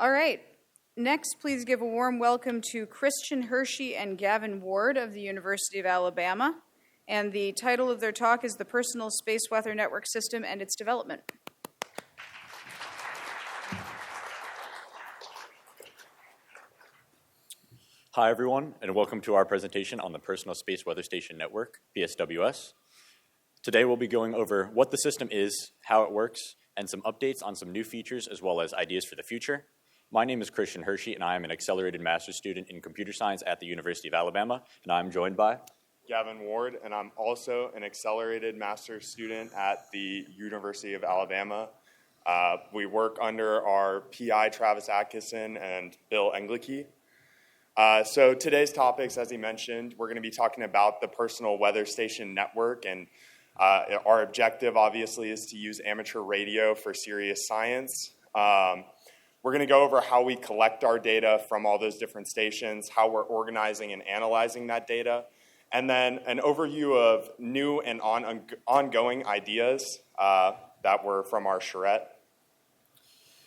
All right. Next, please give a warm welcome to Christian Hirschey and Gavin Ward of the University of Alabama. And the title of their talk is The Personal Space Weather Network System and Its Development. Hi, everyone, and welcome to our presentation on the Personal Space Weather Station Network, PSWS. Today, we'll be going over what the system is, how it works, and some updates on some new features as well as ideas for the future. My name is Christian Hirschey, and I am an accelerated master's student in computer science at the University of Alabama, and I'm joined by Gavin Ward, and I'm also an accelerated master's student at the University of Alabama. We work under our PI, Travis Atkinson, and Bill Engelke. So today's topics, as he mentioned, we're going to be talking about the Personal Weather Station Network, and our objective, obviously, is to use amateur radio for serious science. We're going to go over how we collect our data from all those different stations, how we're organizing and analyzing that data, and then an overview of new and ongoing ideas that were from our charrette.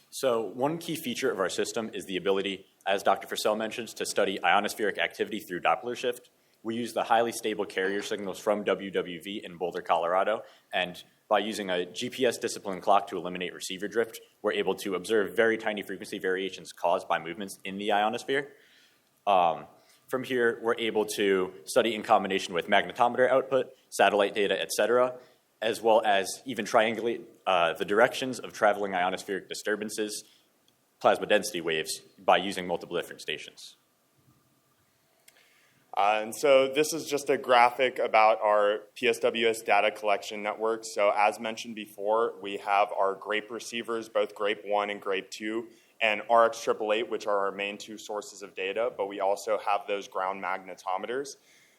So one key feature of our system is the ability, as Dr. Fursell mentioned, to study ionospheric activity through Doppler shift. We use the highly stable carrier signals from WWV in Boulder, Colorado, and by using a GPS discipline clock to eliminate receiver drift, we're able to observe very tiny frequency variations caused by movements in the ionosphere. From here, we're able to study in combination with magnetometer output, satellite data, etc., as well as even triangulate the directions of traveling ionospheric disturbances, plasma density waves, by using multiple different stations. And so this is just a graphic about our PSWS data collection network. So as mentioned before, we have our GRAPE receivers, both GRAPE 1 and GRAPE 2, and RX888, which are our main two sources of data, but we also have those ground magnetometers.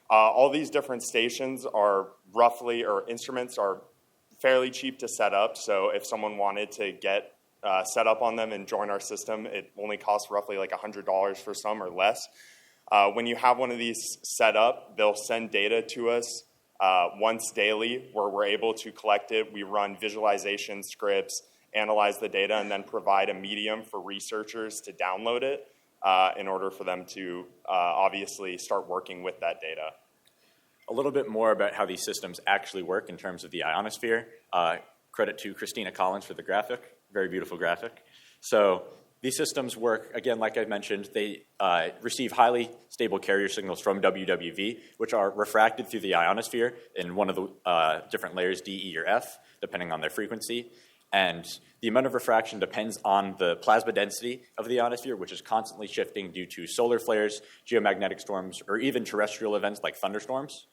All these different stations are roughly, or instruments are fairly cheap to set up. So if someone wanted to get set up on them and join our system, it only costs roughly like $100 for some or less. When you have one of these set up, they'll send data to us once daily where we're able to collect it. We run visualization scripts, analyze the data, and then provide a medium for researchers to download it in order for them to obviously start working with that data. A little bit more about how these systems actually work in terms of the ionosphere. Credit to Christina Collins for the graphic. Very beautiful graphic. So these systems work, again, like I mentioned, they receive highly stable carrier signals from WWV, which are refracted through the ionosphere in one of the different layers, D, E, or F, depending on their frequency. And the amount of refraction depends on the plasma density of the ionosphere, which is constantly shifting due to solar flares, geomagnetic storms, or even terrestrial events like thunderstorms.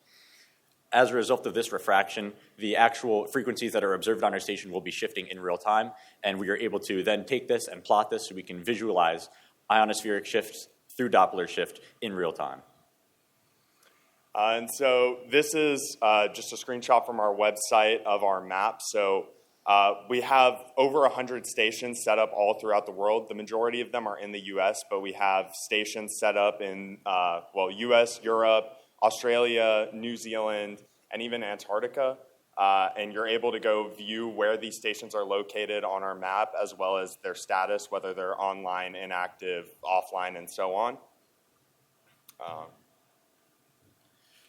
As a result of this refraction, the actual frequencies that are observed on our station will be shifting in real time, and we are able to then take this and plot this so we can visualize ionospheric shifts through Doppler shift in real time. And so this is just a screenshot from our website of our map. So we have over 100 stations set up all throughout the world. The majority of them are in the U.S., but we have stations set up in, U.S., Europe, Australia, New Zealand, and even Antarctica. And you're able to go view where these stations are located on our map, as well as their status, whether they're online, inactive, offline, and so on.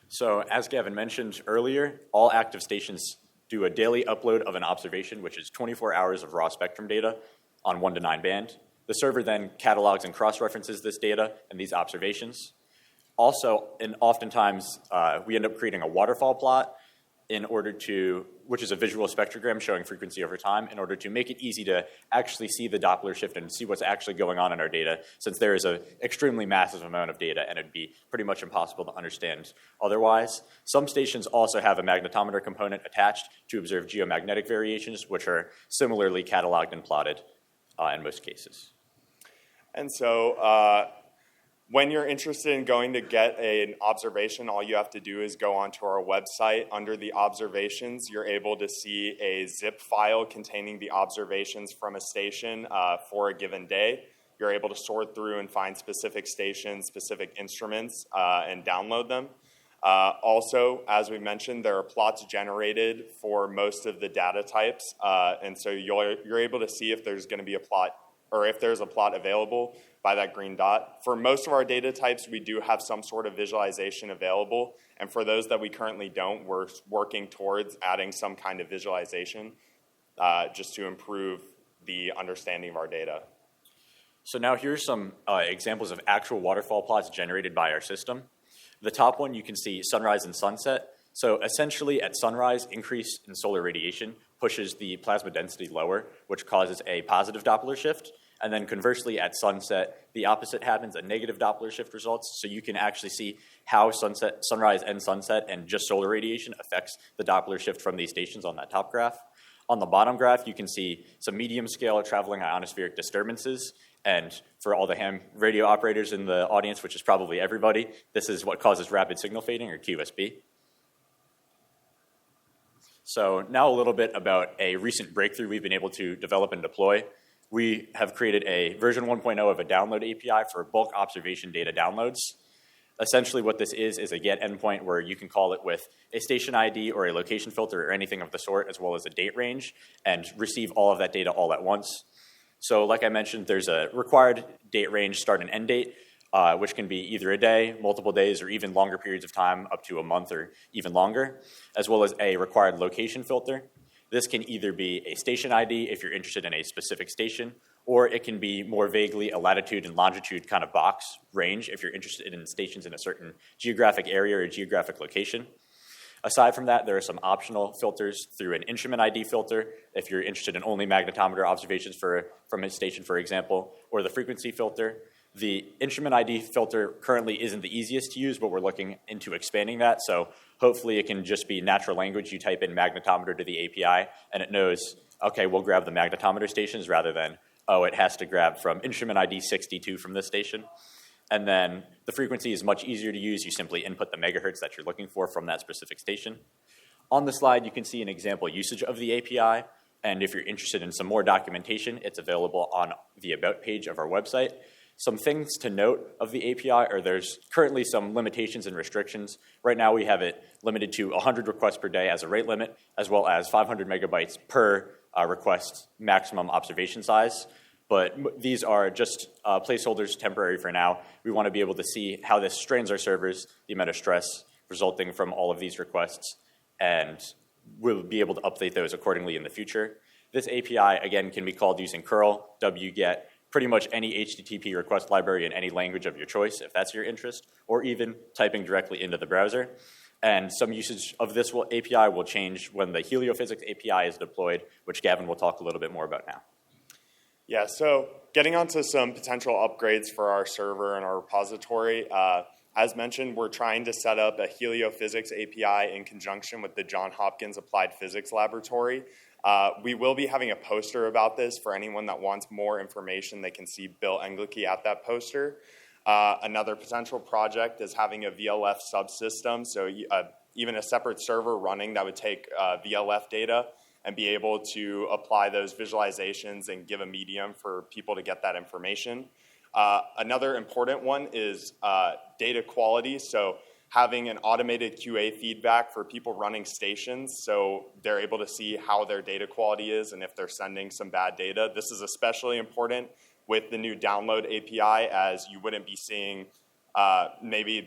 So as Gavin mentioned earlier, all active stations do a daily upload of an observation, which is 24 hours of raw spectrum data on 1 to 9 band. The server then catalogs and cross-references this data and these observations. Also, and oftentimes, we end up creating a waterfall plot which is a visual spectrogram showing frequency over time, in order to make it easy to actually see the Doppler shift and see what's actually going on in our data, since there is an extremely massive amount of data and it'd be pretty much impossible to understand otherwise. Some stations also have a magnetometer component attached to observe geomagnetic variations, which are similarly cataloged and plotted in most cases. And so when you're interested in going to get an observation, all you have to do is go onto our website. Under the observations, you're able to see a zip file containing the observations from a station for a given day. You're able to sort through and find specific stations, specific instruments, and download them. Also, as we mentioned, there are plots generated for most of the data types, and so you're able to see if there's going to be a plot or if there's a plot available by that green dot. For most of our data types, we do have some sort of visualization available. And for those that we currently don't, we're working towards adding some kind of visualization just to improve the understanding of our data. So now here's some examples of actual waterfall plots generated by our system. The top one, you can see sunrise and sunset. So essentially at sunrise, increase in solar radiation pushes the plasma density lower, which causes a positive Doppler shift. And then conversely at sunset, the opposite happens, a negative Doppler shift results. So you can actually see how sunrise and sunset and just solar radiation affects the Doppler shift from these stations on that top graph. On the bottom graph, you can see some medium scale traveling ionospheric disturbances. And for all the ham radio operators in the audience, which is probably everybody, this is what causes rapid signal fading, or QSB. So now a little bit about a recent breakthrough we've been able to develop and deploy. We have created a version 1.0 of a download API for bulk observation data downloads. Essentially what this is a GET endpoint where you can call it with a station ID or a location filter or anything of the sort, as well as a date range, and receive all of that data all at once. So like I mentioned, there's a required date range start and end date, which can be either a day, multiple days, or even longer periods of time, up to a month or even longer, as well as a required location filter. This can either be a station ID if you're interested in a specific station, or it can be more vaguely a latitude and longitude kind of box range if you're interested in stations in a certain geographic area or geographic location. Aside from that, there are some optional filters through an instrument ID filter if you're interested in only magnetometer observations from a station, for example, or the frequency filter. The instrument ID filter currently isn't the easiest to use, but we're looking into expanding that. So hopefully it can just be natural language. You type in magnetometer to the API, and it knows, okay, we'll grab the magnetometer stations rather than, oh, it has to grab from instrument ID 62 from this station. And then the frequency is much easier to use. You simply input the megahertz that you're looking for from that specific station. On the slide, you can see an example usage of the API. And if you're interested in some more documentation, it's available on the About page of our website. Some things to note of the API are there's currently some limitations and restrictions. Right now, we have it limited to 100 requests per day as a rate limit, as well as 500 megabytes per request maximum observation size. But these are just placeholders temporary for now. We want to be able to see how this strains our servers, the amount of stress resulting from all of these requests, and we'll be able to update those accordingly in the future. This API, again, can be called using curl, wget, pretty much any HTTP request library in any language of your choice, if that's your interest, or even typing directly into the browser. And some usage of this API will change when the heliophysics API is deployed, which Gavin will talk a little bit more about now. Yeah, so getting onto some potential upgrades for our server and our repository. As mentioned, we're trying to set up a heliophysics API in conjunction with the Johns Hopkins Applied Physics Laboratory. We will be having a poster about this for anyone that wants more information. They can see Bill Engelke at that poster. Another potential project is having a VLF subsystem, so even a separate server running that would take VLF data and be able to apply those visualizations and give a medium for people to get that information. Another important one is data quality, so having an automated QA feedback for people running stations so they're able to see how their data quality is and if they're sending some bad data. This is especially important with the new download API, as you wouldn't be seeing maybe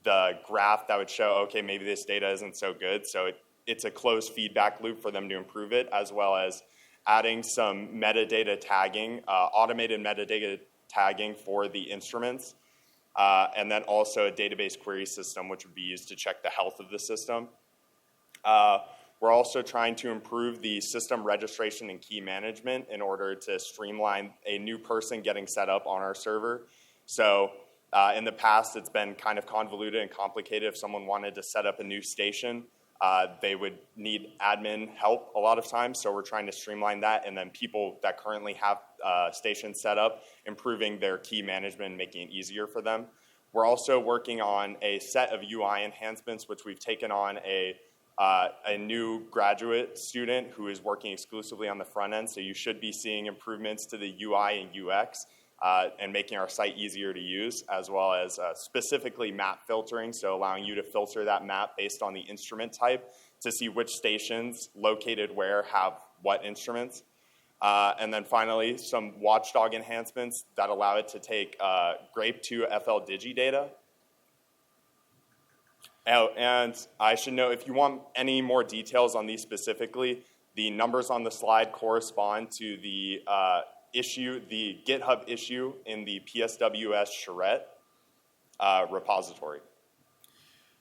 the graph that would show, okay, maybe this data isn't so good. So it's a closed feedback loop for them to improve it, as well as adding some metadata tagging, automated metadata tagging for the instruments, and then also a database query system, which would be used to check the health of the system. We're also trying to improve the system registration and key management in order to streamline a new person getting set up on our server. So in the past, it's been kind of convoluted and complicated. If someone wanted to set up a new station, they would need admin help a lot of times. So we're trying to streamline that. And then people that currently have stations set up, improving their key management and making it easier for them. We're also working on a set of UI enhancements, which we've taken on a new graduate student who is working exclusively on the front end. So you should be seeing improvements to the UI and UX and making our site easier to use, as well as specifically map filtering, so allowing you to filter that map based on the instrument type to see which stations located where have what instruments. And then finally, some watchdog enhancements that allow it to take grape2 FL Digi data. Oh, and I should know, if you want any more details on these specifically, the numbers on the slide correspond to the the GitHub issue in the PSWS charrette repository.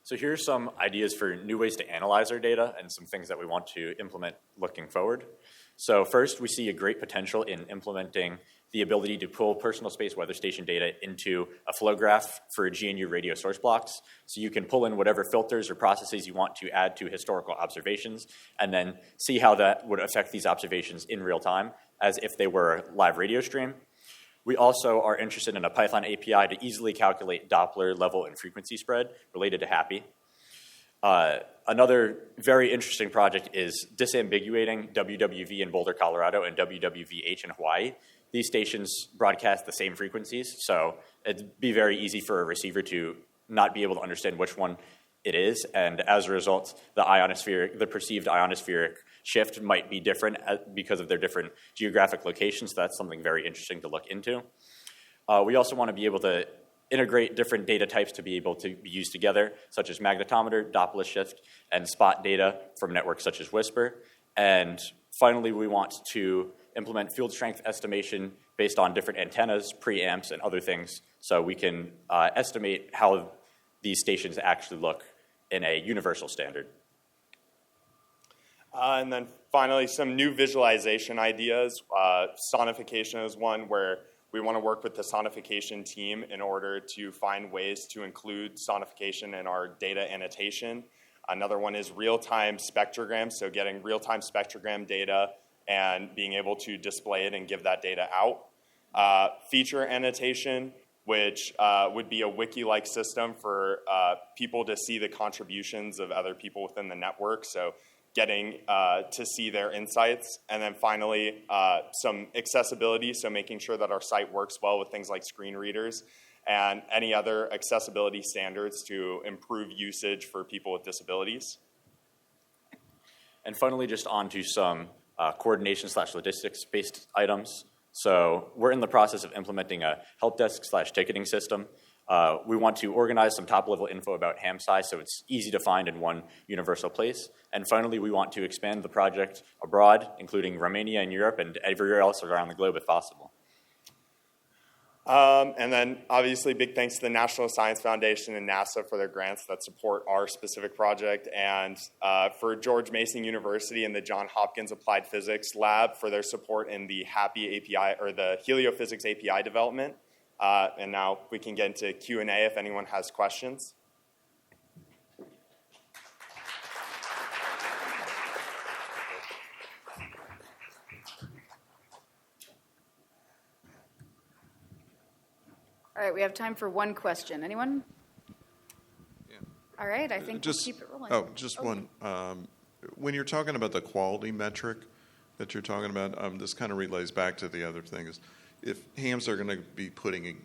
So here are some ideas for new ways to analyze our data and some things that we want to implement looking forward. So first, we see a great potential in implementing the ability to pull personal space weather station data into a flow graph for GNU radio source blocks. So you can pull in whatever filters or processes you want to add to historical observations and then see how that would affect these observations in real time as if they were a live radio stream. We also are interested in a Python API to easily calculate Doppler level and frequency spread related to HAPI. Another very interesting project is disambiguating WWV in Boulder, Colorado, and WWVH in Hawaii. These stations broadcast the same frequencies, so it'd be very easy for a receiver to not be able to understand which one it is, and as a result, the perceived ionospheric shift might be different because of their different geographic locations. So that's something very interesting to look into. We also want to be able to integrate different data types to be able to be used together, such as magnetometer, Doppler shift, and spot data from networks such as Whisper. And finally, we want to implement field strength estimation based on different antennas, preamps, and other things, so we can estimate how these stations actually look in a universal standard. And then finally, some new visualization ideas. Sonification is one where we want to work with the sonification team in order to find ways to include sonification in our data annotation. Another one is real-time spectrograms, so getting real-time spectrogram data and being able to display it and give that data out. Feature annotation, which would be a wiki-like system for people to see the contributions of other people within the network, so getting to see their insights. And then finally, some accessibility, so making sure that our site works well with things like screen readers and any other accessibility standards to improve usage for people with disabilities. And finally, just on to some coordination/logistics-based items. So we're in the process of implementing a help desk/ticketing system. We want to organize some top-level info about HamSCI so it's easy to find in one universal place. And finally, we want to expand the project abroad, including Romania and Europe and everywhere else around the globe if possible. And then, obviously, big thanks to the National Science Foundation and NASA for their grants that support our specific project, and for George Mason University and the Johns Hopkins Applied Physics Lab for their support in the HAPI API, or the Heliophysics API development. And now we can get into Q&A if anyone has questions. All right, we have time for one question. Anyone? Yeah. All right, I think we'll keep it rolling. One. When you're talking about the quality metric that you're talking about, this kind of relays back to the other thing is, if hams are going to be putting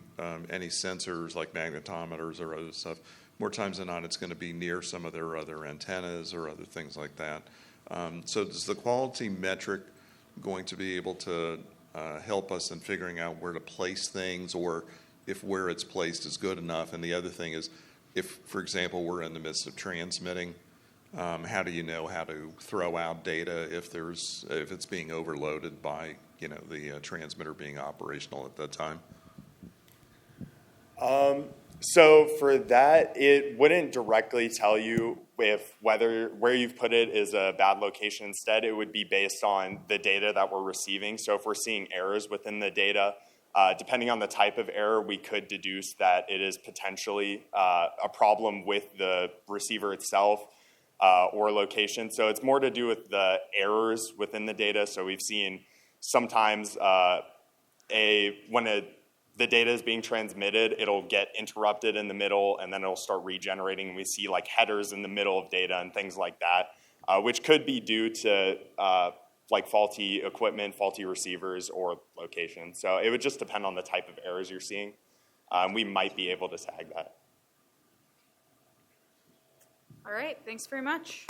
any sensors like magnetometers or other stuff, more times than not it's going to be near some of their other antennas or other things like that. So is the quality metric going to be able to help us in figuring out where to place things, or if where it's placed is good enough? And the other thing is, if, for example, we're in the midst of transmitting, how do you know how to throw out data if it's being overloaded by the transmitter being operational at that time? So for that, it wouldn't directly tell you if where you've put it is a bad location. Instead, it would be based on the data that we're receiving. So if we're seeing errors within the data, depending on the type of error, we could deduce that it is potentially a problem with the receiver itself or location. So it's more to do with the errors within the data. So we've seen sometimes the data is being transmitted, it'll get interrupted in the middle, and then it'll start regenerating. We see like headers in the middle of data and things like that, which could be due to like faulty equipment, faulty receivers, or location. So it would just depend on the type of errors you're seeing. We might be able to tag that. All right, thanks very much.